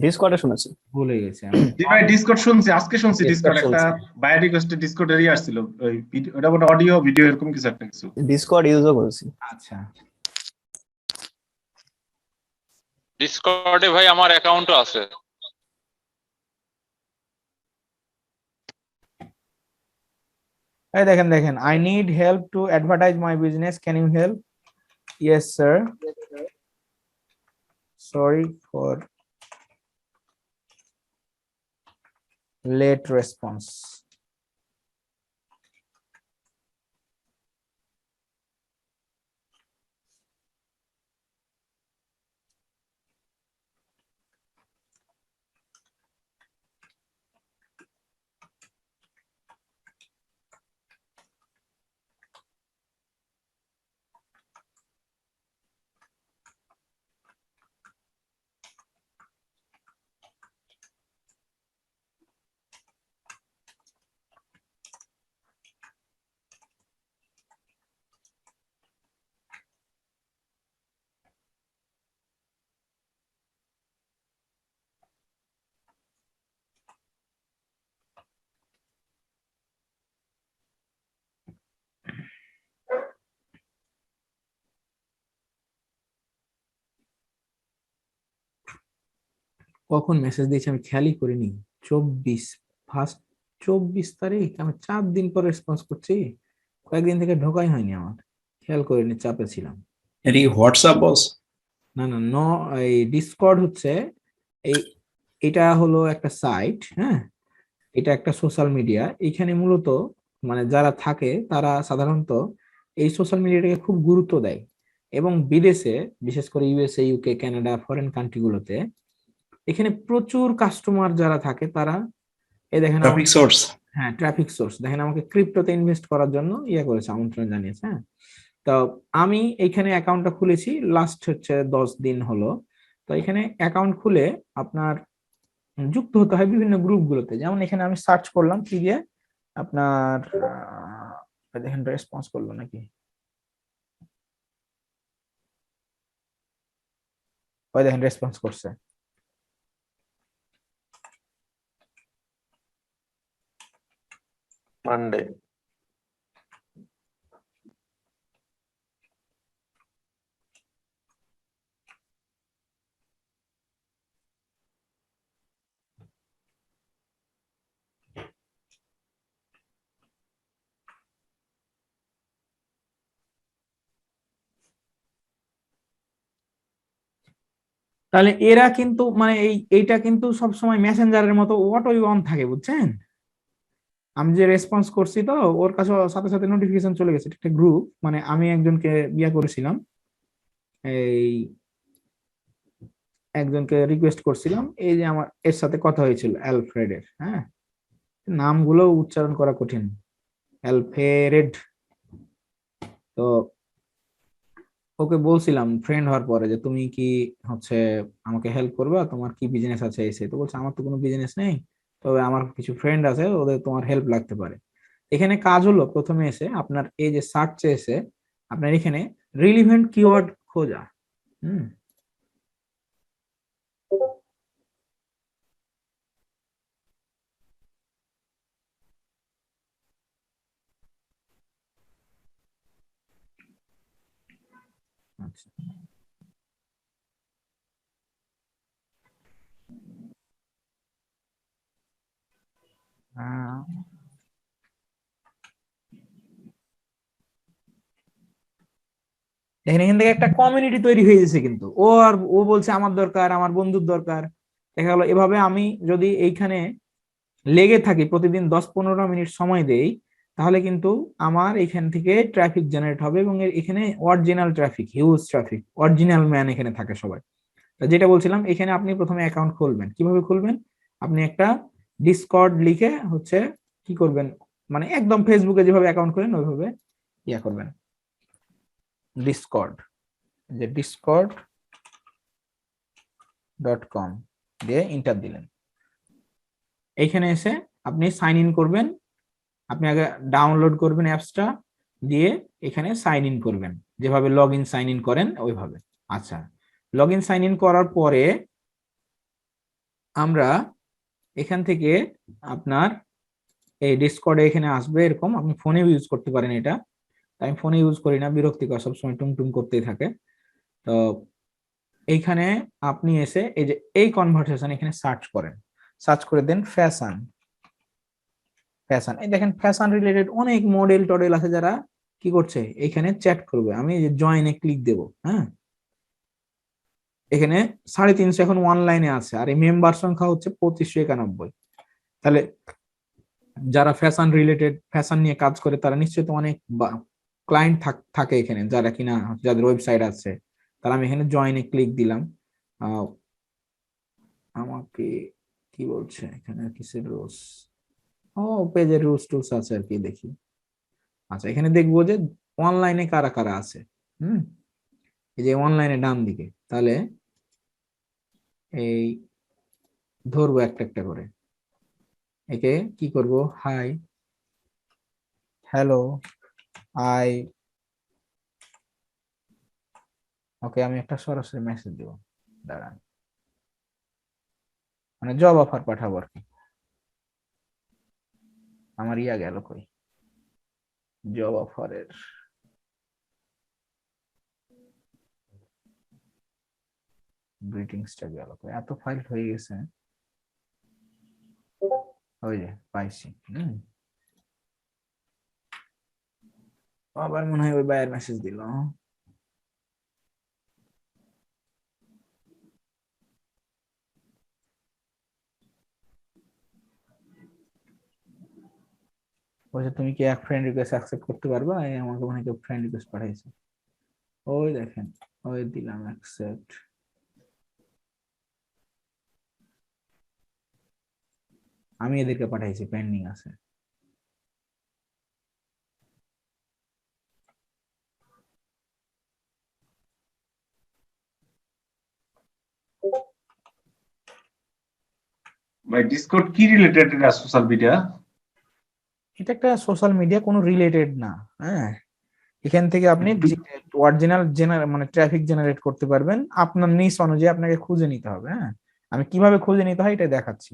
ডিসকর্ডে শুনেছি। ভুলে গেছি আমি। জি ভাই ডিসকর্ড শুনছি, আজকে শুনছি Discord ডিসকর্ড একটা বাই রিকোয়েস্টে ডিসকর্ডেরই আসছিল ওই ওটা বড় অডিও ভিডিও এরকম কিছু একটা কিছু। ডিসকর্ড ইউজও করেছি। আচ্ছা ডিসকর্ডে ভাই আমার অ্যাকাউন্টও আছে। এই দেখেন দেখেন, I need help to advertise my business, can you help? Yes sir, sorry for late response. কখন মেসেজ দিয়েছি আমি খেয়ালই করিনি। 24 তারিখ, আমি 4 দিন পর রেসপন্স করছি। কয়েকদিন থেকে ঢোকাই হয়নি আমার, খেয়াল করিনি, চাপে ছিলাম। এটা কি হোয়াটসঅ্যাপ বস? না না ন এই ডিসকর্ড হচ্ছে এই, এটা হলো একটা সাইট, হ্যাঁ এটা একটা সোশ্যাল মিডিয়া। এখানে মূলত মানে যারা থাকে তারা সাধারণত এই সোশ্যাল মিডিয়াটাকে খুব গুরুত্ব দেয়, এবং বিদেশে বিশেষ করে ইউএসএ, ইউকে, কানাডা, ফরেন কান্ট্রিগুলোতে এখানে প্রচুর কাস্টমার যারা থাকে তারা এই দেখেন ট্রাফিক সোর্স। হ্যাঁ ট্রাফিক সোর্স, দেখেন আমাকে ক্রিপ্টোতে ইনভেস্ট করার জন্য করেছে, আমন্ত্রণ জানিয়েছে। হ্যাঁ তো আমি এইখানে অ্যাকাউন্টটা খুলেছি লাস্ট হচ্ছে 10 দিন হলো। তো এখানে অ্যাকাউন্ট খুলে আপনার যুক্ত হতে হয় বিভিন্ন গ্রুপগুলোতে। যেমন এখানে আমি সার্চ করলাম কি দিয়ে, আপনার দেখেন রেসপন্স করলো নাকি, ওই দেখেন রেসপন্স করছে। মানডে তাহলে এরা কিন্তু মানে এইটা কিন্তু সবসময় মেসেঞ্জারের মতো অটোই অন থাকে, বুঝছেন? আমি যে রেসপন্স করছি তো ওর কাছে সাথে সাথে নোটিফিকেশন চলে গেছে। একটা গ্রুপ, মানে আমি একজনকে করেছিলাম, এই একজনকে রিকোয়েস্ট করছিলাম, এই যে আমার এর সাথে কথা হয়েছিল অ্যালফ্রেডের, হ্যাঁ নামগুলো উচ্চারণ করা কঠিন, অ্যালফ্রেড। তো ওকে বলছিলাম ফ্রেন্ড হওয়ার পরে যে তুমি কি হচ্ছে আমাকে হেল্প করবা, তোমার কি বিজনেস আছে এসে? তো বলছে আমার তো কোনো বিজনেস নেই, তবে আমার কিছু ফ্রেন্ড আছে, ওদের তোমার হেল্প লাগতে পারে। এখানে কাজ হলো প্রথমে এসে আপনার এই যে সার্চে এসে আপনার এখানে রিলিভেন্ট কিওয়ার্ড খোঁজা। আচ্ছা দেখেন এখান থেকে একটা কমিউনিটি তৈরি হয়ে গেছে, কিন্তু ও বলছে আমার দরকার, আমার বন্ধুর দরকার। দেখা গেলো এভাবে আমি যদি এইখানে লেগে থাকি, প্রতিদিন 10-15 মিনিট সময় দেই, তাহলে কিন্তু আমার এখান থেকে ট্রাফিক জেনারেট হবে, এবং এখানে original traffic, huge traffic, original man এখানে থাকে সবাই। যেটা বলছিলাম, এখানে আপনি প্রথমে অ্যাকাউন্ট খুলবেন। কিভাবে খুলবেন? আপনি একটা ডিসকর্ড লিখে হচ্ছে কি করবেন, মানে একদম ফেসবুকে যেভাবে অ্যাকাউন্ট খুলেন ওইভাবে করবেন, ডিসকর্ড, যে discord.com দিয়ে এন্টার দিলেন। এইখানে এসে আপনি সাইন ইন করবেন। আপনি আগে ডাউনলোড করবেন অ্যাপসটা, দিয়ে এখানে সাইন ইন করবেন, যেভাবে লগ ইন সাইন ইন করেন ওইভাবে। আচ্ছা, লগ ইন সাইন ইন করার পরে আমরা এখান থেকে আপনার এই ডিসকর্ডে এখানে আসবে, এরকম আপনি ফোনে ইউজ করতে পারেন এটা। আমি ফোনে ইউজ করি না, বিরক্তিকর, সবসময় টুং করতেই থাকে। তো এইখানে আপনি এসে এই যে এই কনভারসেশন এখানে সার্চ করে দেন ফ্যাশন। এই দেখেন ফ্যাশন রিলেটেড অনেক মডেল টডেল আছে যারা কি করছে এখানে চ্যাট করবে। আমি এই যে জয়েনে ক্লিক দেব, হ্যাঁ, এখানে 350 এখন অনলাইনে আছে, আর এই মেম্বার সংখ্যা হচ্ছে 2591। তাহলে যারা ফ্যাশন রিলেটেড, ফ্যাশন নিয়ে কাজ করে তারা নিশ্চয়ই তো অনেক ক্লায়েন্ট থাকে এখানে, যারা কিনা যাদের ওয়েবসাইট আছে। তাহলে আমি এখানে জয়েনে ক্লিক দিলাম। আমাকে কি বলছে এখানে, কিসের রুলস, ও পেজের রুলস টুলস আছে আর কি, দেখি। আচ্ছা, এখানে দেখবো যে অনলাইনে কারা কারা আছে। হুম, এই যে অনলাইনে ডান দিকে, তাহলে এই ধরবো একটা একটা করে। একে কি করব, হাই, হ্যালো, আই, ওকে, আমি একটা সরাসরি মেসেজ দিব, দাঁড়ান, মানে জব অফার পাঠাবো আর কি। আমার ইয়া গেল কই, জব অফারের গ্রিটিংসটা গেল কই, এত ফাইল হয়ে গেছে। ওই যে পাইছি। আবার মনে হয় ওই বায়ের মেসেজ দিল। বলছে তুমি কি এক ফ্রেন্ড রিকোয়েস্ট অ্যাকসেপ্ট করতে পারবা, এই আমাকে মনে হয় কেউ ফ্রেন্ড রিকোয়েস্ট পাঠাইছে। ওই দেখেন, ওই দিলাম অ্যাকসেপ্ট। আমি এদেরকে পাঠাইছি, পেন্ডিং আছে। ভাই ডিসকর্ড কি রিলেটেড এটা সোশ্যাল মিডিয়া? এটা একটা সোশ্যাল মিডিয়া, কোনো রিলেটেড না। হ্যাঁ, এখান থেকে আপনি অরিজিনাল মানে ট্রাফিক জেনারেট করতে পারবেন আপনার নিস অনুযায়ী, আপনাকে খুঁজে নিতে হবে। হ্যাঁ, আমি কিভাবে খুঁজে নিতে হয় এটা দেখাচ্ছি।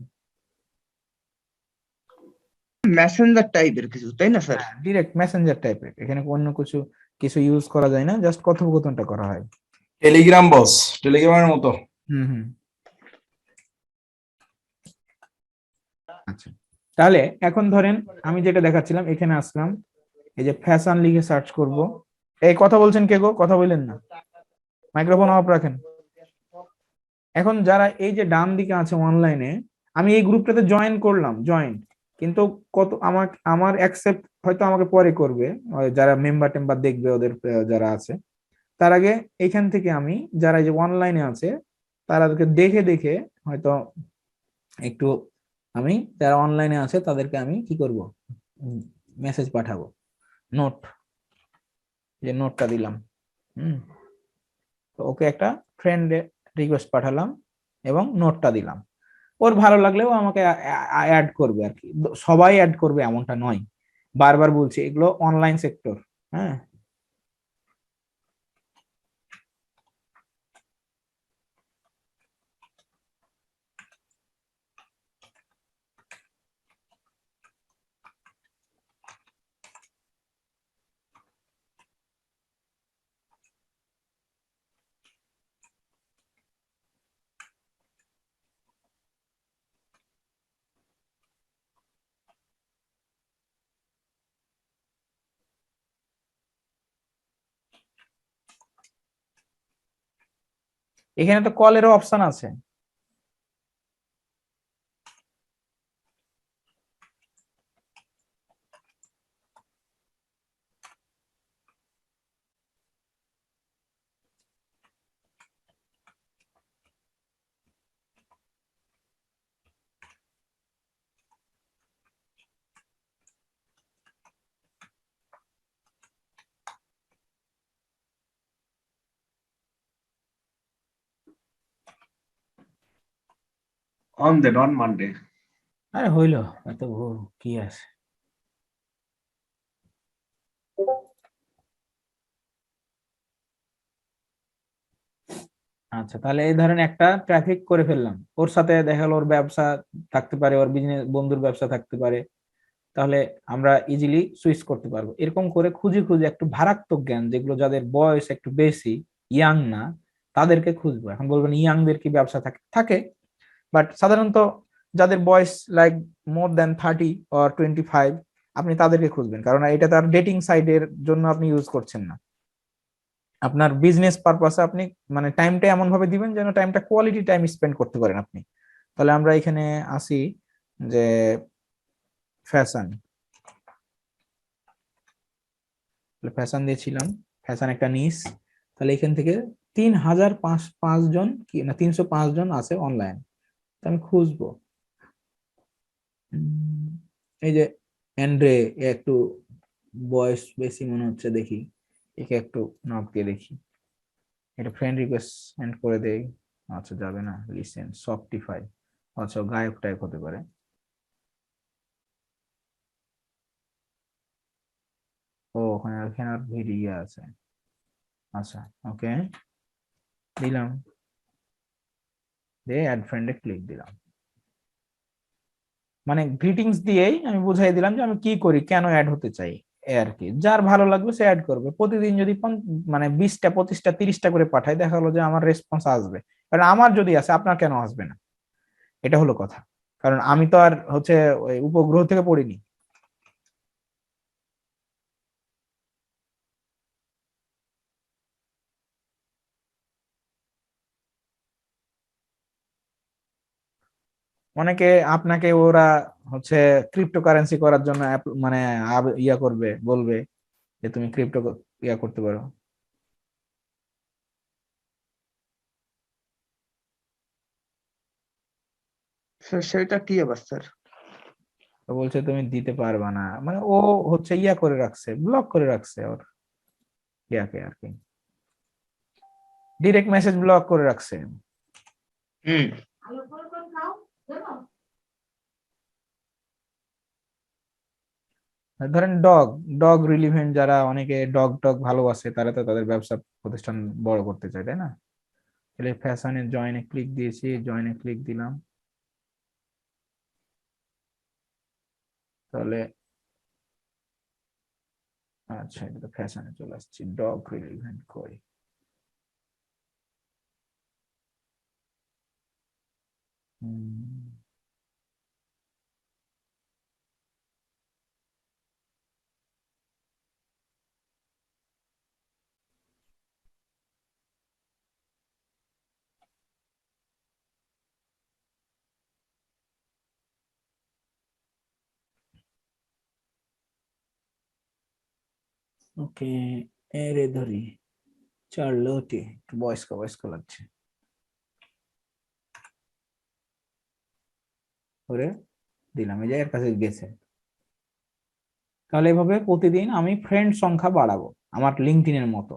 মেসেঞ্জার টাইপের কিছু, তাই না স্যার? ডিরেক্ট মেসেঞ্জার টাইপের, এখানে অন্য কিছু কিছু ইউজ করা যায় না, জাস্ট কথোপকথনটা করা হয়। টেলিগ্রাম বস, টেলিগ্রামের মতো। হুম। আচ্ছা, তাহলে এখন ধরেন আমি যেটা দেখাচ্ছিলাম, এখানে আসলাম, এই যে ফ্যাশন লিখে সার্চ করব। এই কথা বলছেন কে গো, কথা বললেন না, মাইক্রোফোন অফ রাখেন। এখন যারা এই যে ডান দিকে আছে অনলাইনে, আমি এই গ্রুপটাতে জয়েন করলাম, কিন্তু কত আমার অ্যাকসেপ্ট হয়তো আমাকে পরে করবে, যারা মেম্বার টেম্বার দেখবে ওদের যারা আছে। তার আগে এখান থেকে আমি যারা এই যে অনলাইনে আছে তাদেরকে দেখে দেখে হয়তো একটু, আমি যারা অনলাইনে আছে তাদেরকে আমি কি করব, মেসেজ পাঠাবো, নোট, যে নোটটা দিলাম। তো ওকে একটা ফ্রেন্ড রিকোয়েস্ট পাঠালাম এবং নোটটা দিলাম। ওর ভালো লাগলেও আমাকে অ্যাড করবে আর কি, সবাই অ্যাড করবে এমনটা নয়, বারবার বলছি এগুলো অনলাইন সেক্টর। হ্যাঁ, এখানে তো কলেরও অপশন আছে। On Monday. আরে হইলো, এত কি আছে। আচ্ছা, তাহলে এই ধরেন একটা ট্রাফিক করে ফেললাম, ওর সাথে দেখা গেলো ওর ব্যবসা থাকতে পারে, ওর বিজনেস বন্ধুর ব্যবসা থাকতে পারে, তাহলে আমরা ইজিলি সুইচ করতে পারবো। এরকম করে খুঁজে খুঁজে একটু ভারাক্তক জ্ঞান, যেগুলো যাদের বয়স একটু বেশি, ইয়াং না, তাদেরকে খুঁজবো। এখন বলবেন ইয়াংদের কি ব্যবসা থাকে? থাকে, বাট সাধারণত যাদের বয়স লাইক মোর দ্যান 30 or 25, আপনি তাদেরকে খুঁজবেন, কারণ এটা তার ডেটিং সাইটের জন্য আপনি ইউজ করছেন না, আপনার বিজনেস পারপাসে আপনি মানে টাইমটা এমন ভাবে দিবেন যেন টাইমটা কোয়ালিটি টাইম স্পেন্ড করতে পারেন আপনি। তাহলে আমরা এখানে আসি যে ফ্যাশন, ফ্যাশন দিয়েছিলাম, ফ্যাশন একটা নিস। তাহলে এখান থেকে 3005 জন কি না 305 জন আছে অনলাইন, আমি খুঁজবো। এই যে অ্যান্ড্রে, এ একটু বয়স বেশি মনে হচ্ছে, দেখি একে একটু নক দিয়ে দেখি, এটা ফ্রেন্ড রিকোয়েস্ট সেন্ড করে দেই। আচ্ছা যাবে না, লিসেন সফটিফাই, আচ্ছা গায়ক টাইপ হতে পারে। ও ওখানে ওখানে আর ভিডিও আছে, আচ্ছা ওকে দিলাম, দিয়ে অ্যাড ফ্রেন্ডে ক্লিক দিলাম। মানে গ্রিটিংস দিয়েই আমি বুঝাই দিলাম যে আমি কি করি, কেন অ্যাড হতে চাই, এ আর কি। যার ভালো লাগবে সে অ্যাড করবে। প্রতিদিন যদি মানে 20টা 25টা 30টা করে পাঠাই, দেখা গেলো যে আমার রেসপন্স আসবে, কারণ আমার যদি আসে আপনার কেন আসবে না, এটা হলো কথা। কারণ আমি তো আর হচ্ছে ওই উপগ্রহ থেকে পড়িনি। অনেকে আপনাকে ওরা হচ্ছে ক্রিপ্টোকারেন্সি করার জন্য মানে ইয়া করবে, বলবে যে তুমি ক্রিপ্টো ইয়া করতে পারো। স্যার সেটা কি আবার স্যার? তো বলছে তুমি দিতে পারবা না, মানে ও হচ্ছে ইয়া করে রাখছে, ব্লক করে রাখছে ওর ইয়াকে আর কি, ডিরেক্ট মেসেজ ব্লক করে রাখছে। হুম। ধরেন ডগ, ডগ রিলিভেন্ট যারা, অনেকে ডগ টগ ভালোবাসে, তারা তো তাদের ব্যবসা প্রতিষ্ঠান বড় করতে চায়, তাই না? তাহলে ফ্যাশনে জয়েনে ক্লিক দিয়েছি, জয়েনে ক্লিক দিলাম, তাহলে আচ্ছা এটা তো ফ্যাশনে চলে আসছি, ডগ রিলিভেন্ট করি। ওকে, এরে ধরি চার্লোটে, একটু বয়স্ক বয়স্ক লাগছে, করে দিলাম, এই যে এর কাছে গেছে। তাহলে এভাবে প্রতিদিন আমি ফ্রেন্ড সংখ্যা বাড়াবো আমার লিঙ্কডইনের মতো,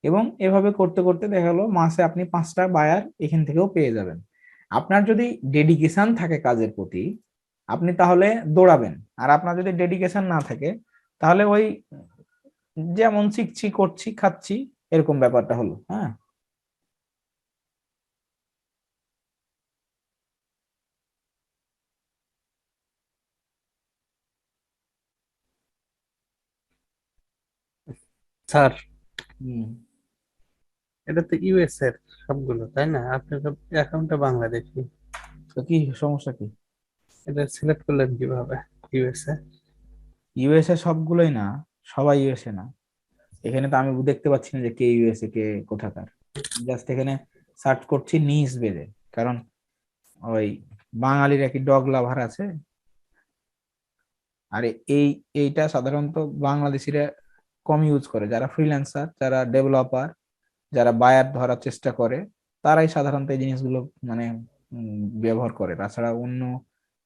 এবং এভাবে করতে করতে দেখা গেলো মাসে আপনি 5টা বায়ার এখান থেকেও পেয়ে যাবেন। আপনার যদি ডেডিকেশন থাকে কাজের প্রতি, আপনি তাহলে দৌড়াবেন। আর আপনার যদি ডেডিকেশন না থাকে, তাহলে ওই যেমন শিখছি করছি খাচ্ছি, এরকম ব্যাপারটা হলো। হ্যাঁ, স্যার, হুম, এটা তো ইউএস এর সবগুলো, তাই না? আপনার অ্যাকাউন্টটা বাংলাদেশি, তো কি সমস্যা কি? এটা সিলেক্ট করলেন কিভাবে ইউএস এ? ইউএসএ সবগুলোই না, সবাই ইউএসএ না। এখানে তো আমি দেখতে পাচ্ছি না যে কে ইউএসএ কে কোথাকার, জাস্ট এখানে সার্চ করছি নিজ বেদে, কারণ ওই বাঙালির একই ডগ লাভার আছে। আর এই এইটা সাধারণত বাংলাদেশিরা কম ইউজ করে, যারা ফ্রিল্যান্সার, যারা ডেভেলপার, যারা বায়ার ধরার চেষ্টা করে, তারাই সাধারণত এই জিনিসগুলো মানে ব্যবহার করে। তাছাড়া অন্য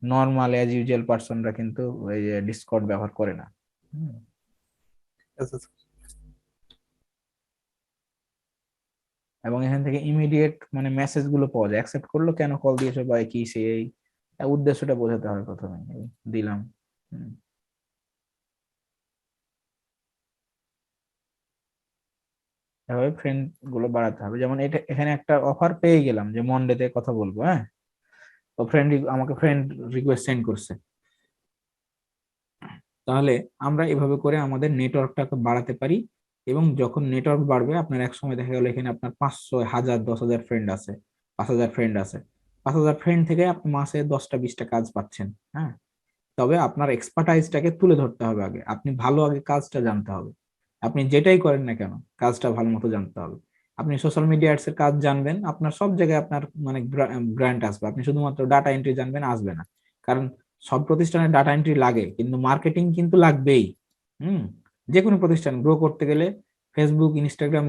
নর্মাল অ্যাজ ইউজুয়াল পার্সনরা কিন্তু ওই যে ডিসকর্ড ব্যবহার করে না। হুম। আচ্ছা, এবং এখান থেকে ইমিডিয়েট মানে মেসেজ গুলো পাওয়া যায়, অ্যাকসেপ্ট করলো, কেন কল দিয়েছো বা কি সেই উদ্দেশ্যটা বোঝাতে হয় প্রথমে। এই দিলাম। হুম। এভাবে ফ্রেন্ড গুলো বাড়াতে হবে। যেমন এটা এখানে একটা অফার পেয়ে গেলাম যে মন্ডেতে কথা বলবো, হ্যাঁ, তো আমাকে ফ্রেন্ড রিকোয়েস্ট সেন্ড করছে। তাহলে আমরা এভাবে করে আমাদের নেটওয়ার্কটাকে বাড়াতে পারি, এবং যখন নেটওয়ার্ক বাড়বে আপনার এক সময় দেখা গেল এখানে আপনার 500, 1000, 10,000 ফ্রেন্ড আছে, 5,000 ফ্রেন্ড আছে, 5,000 ফ্রেন্ড থেকে আপনি মাসে 10টা 20টা কাজ পাচ্ছেন, হ্যাঁ। তবে আপনার এক্সপার্টাইজটাকে তুলে ধরতে হবে আগে, আপনি ভালো আগে কাজটা জানতে হবে। আপনি যেটাই করেন না কেন কাজটা ভালো মতো জানতে হবে। আপনি সোশ্যাল মিডিয়া এর কাজ জানবেন, আপনার সব জায়গায় আপনার মানে ব্র্যান্ড আসবে। আপনি শুধুমাত্র ডাটা এন্ট্রি জানবেন আসবে না, কারণ সব প্রতিষ্ঠানে ডাটা এন্ট্রি লাগে, কিন্তু মার্কেটিং কিন্তু লাগবেই। হুম, যে কোনো প্রতিষ্ঠান গ্রো করতে গেলে ফেসবুক, ইনস্টাগ্রাম,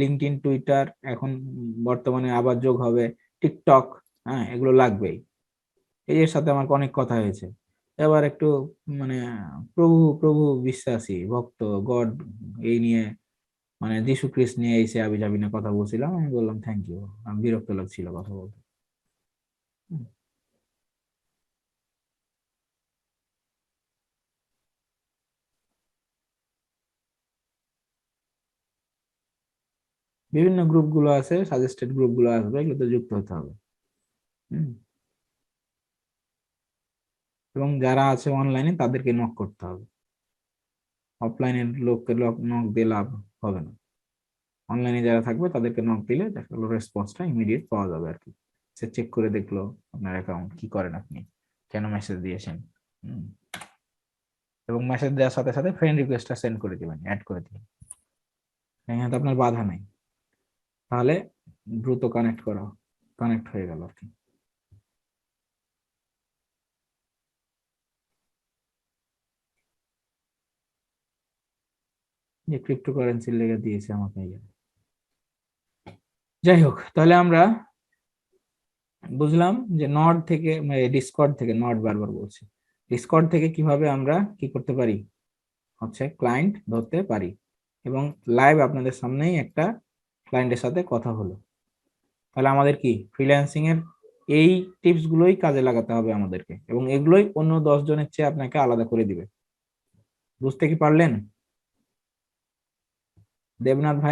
লিঙ্কডইন, টুইটার, এখন বর্তমানে আবার যোগ হবে টিকটক, হ্যাঁ, এগুলো লাগবেই। এর সাথে আমার অনেক কথা হয়েছে। এবার একটু মানে প্রভু প্রভু বিশ্বাসী ভক্ত গড এই নিয়ে মানে যীশু খ্রিস্ট নিয়ে এসে আবি যাবি না কথা বলছিলাম, আমি বললাম থ্যাংক ইউ, আমি বিরক্ত লাগছিল কথা বলতে। হুম। বিভিন্ন গ্রুপ গুলো আছে, সাজেস্টেড গ্রুপ গুলো আসবে, এগুলোতে যুক্ত হতে হবে। হুম। এবং যারা আছে অনলাইনে তাদেরকে নক করতে হবে, অফলাইনের লোককে নক দিয়ে লাভ হবে না। অনলাইনে যারা থাকবে তাদেরকে নক দিলে দেখা গেলো রেসপন্সটা ইমিডিয়েট পাওয়া যাবে আর কি। সে চেক করে দেখলো আপনার অ্যাকাউন্ট, কি করেন আপনি, কেন মেসেজ দিয়েছেন। হুম। এবং মেসেজ দেওয়ার সাথে সাথে ফ্রেন্ড রিকোয়েস্টটা সেন্ড করে দিবেন, অ্যাড করে দিবেন, এখানে তো আপনার বাধা নাই। তাহলে দ্রুত কানেক্ট হয়ে গেল আর কি। যে ক্রিপ্টোকারেন্সির লেগে দিয়েছে আমাকে। যাই হোক, তাহলে আমরা বুঝলাম যে নড থেকে, ডিসকর্ড থেকে, নড বারবার বলছি, ডিসকর্ড থেকে কিভাবে আমরা কি করতে পারি, হচ্ছে ক্লায়েন্ট ধরতে পারি। এবং লাইভ আপনাদের সামনেই একটা ক্লায়েন্টের সাথে কথা হলো। তাহলে আমাদের কি ফ্রিল্যান্সিং এর এই টিপস গুলোই কাজে লাগাতে হবে আমাদেরকে, এবং এগুলোই অন্য 10 জনের চেয়ে আপনাকে আলাদা করে দিবে। বুঝতে কি পারলেন? দেবনাথ ভাই